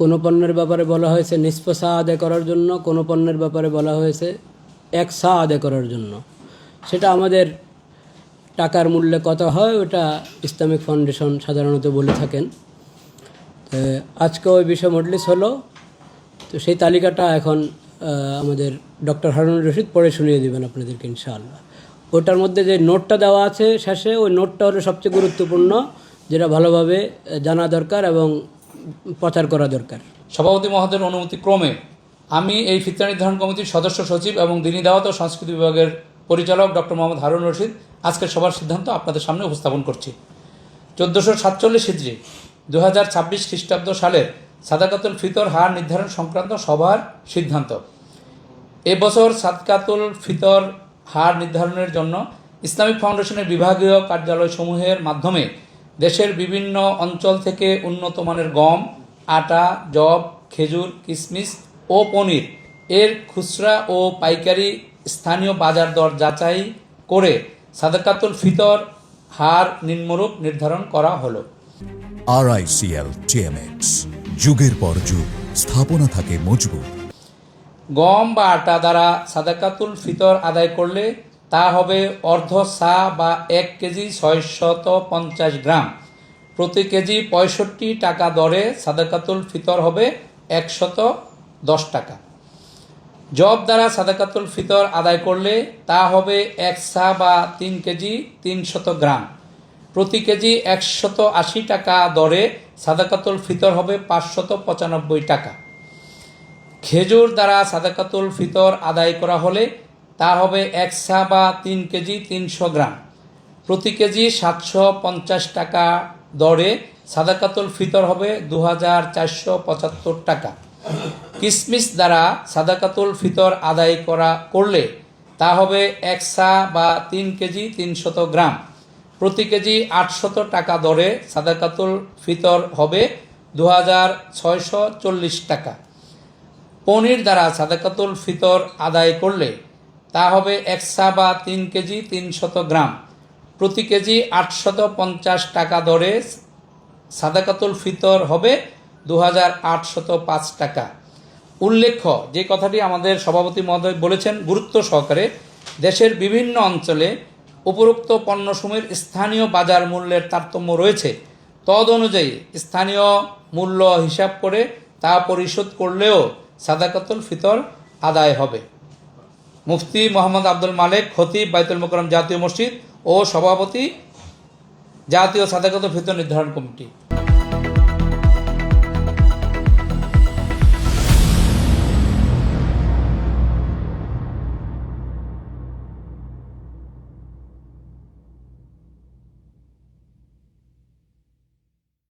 কোনো পণ্যের ব্যাপারে বলা হয়েছে নিসফ সা আদায় করার জন্য, কোনো পণ্যের ব্যাপারে বলা হয়েছে এক সা আদায় করার জন্য। সেটা আমাদের টাকার মূল্যে কত হয় ওটা ইসলামিক ফাউন্ডেশন সাধারণত বলে থাকেন। আজকে ওই বিষয় মজলিস হলো, তো সেই তালিকাটা এখন আমাদের ডক্টর হারুনুর রশিদ পড়ে শুনিয়ে দেবেন আপনাদেরকে ইনশাআল্লাহ। ওটার মধ্যে যে নোটটা দেওয়া আছে শেষে, ওই নোটটা হলো সবচেয়ে গুরুত্বপূর্ণ, যেটা ভালোভাবে জানা দরকার এবং প্রচার করা দরকার। সভাপতি মহোদয়ের অনুমতি ক্রমে আমি এই ফিতরা নির্ধারণ কমিটির সদস্য সচিব এবং দ্বীনী দাওয়াত ও সংস্কৃতি বিভাগের পরিচালক ডক্টর মোহাম্মদ হারুন রশিদ আজকের সভার সিদ্ধান্ত আপনাদের সামনে উপস্থাপন করছি। 1447 হিজরি 2026 খ্রিস্টাব্দ সালের সাদাকাতুল ফিতর হার নির্ধারণ সংক্রান্ত সভার সিদ্ধান্ত। এবছর সাদকাতুল ফিতর হার নির্ধারণের জন্য ইসলামিক ফাউন্ডেশনের বিভাগীয় কার্যালয়সমূহের মাধ্যমে দেশের বিভিন্ন অঞ্চল থেকে উন্নত মানের গম, আটা, যব, খেজুর, কিশমিশ ও পনির এর খুচরা ও পাইকারি স্থানীয় বাজার দর যাচাই করে সাদাকাতুল ফিতর হার নিম্নরূপ নির্ধারণ করা হলো। RICL TMX, যুগের পর যুগ স্থাপনা থাকে মজবুত। গম বা আটা দ্বারা সাদাকাতুল ফিতর আদায় করলে তা হবে অর্ধ সা বা 1 কেজি 650 গ্রাম। প্রতি কেজি 65 টাকা দরে সাদাকাতুল ফিতর হবে 110 টাকা। যব দ্বারা সাদাকাতুল ফিতর আদায় করলে তা হবে 1 সা বা 3 কেজি 300 গ্রাম। প্রতি কেজি 180 টাকা দরে সাদাকাতুল ফিতর হবে 595 টাকা। খেজুর দ্বারা সাদাকাতুল ফিতর আদায় করা হলে তা হবে 1 সা বা 3 কেজি 300 গ্রাম। প্রতি কেজি 750 টাকা দরে সাদাকাতুল ফিতর হবে 2475 টাকা। কিশমিশ দ্বারা সাদাকাতুল ফিতর আদায় করলে তা হবে 1 সা বা 3 কেজি 300 গ্রাম। প্রতি কেজি 800 টাকা দরে সাদাকাতুল ফিতর হবে 2640 টাকা। পনির দ্বারা সাদাকাতুল ফিতর আদায় করলে তা হবে 1 সা বা 3 কেজি 300 গ্রাম। প্রতি কেজি 850 টাকা দরে সাদাকাতুল ফিতর হবে 2805 টাকা। উল্লেখ্য, যে কথাটি আমাদের সভাপতি মহোদয় বলেছেন গুরুত্ব সহকারে, দেশের বিভিন্ন অঞ্চলে উপরোক্ত পণ্যসমূহের স্থানীয় বাজার মূল্যের তারতম্য রয়েছে। তদ অনুযায়ী স্থানীয় মূল্য হিসাব করে তা পরিশোধ করলেও সাদাকাতুল ফিতর আদায় হবে। মুফতি মোহাম্মদ আব্দুল মালেক, খতিব, বাইতুল মোকাররম জাতীয় মসজিদ ও সভাপতি, জাতীয় সাদাকাতুল ফিতর নির্ধারণ কমিটি।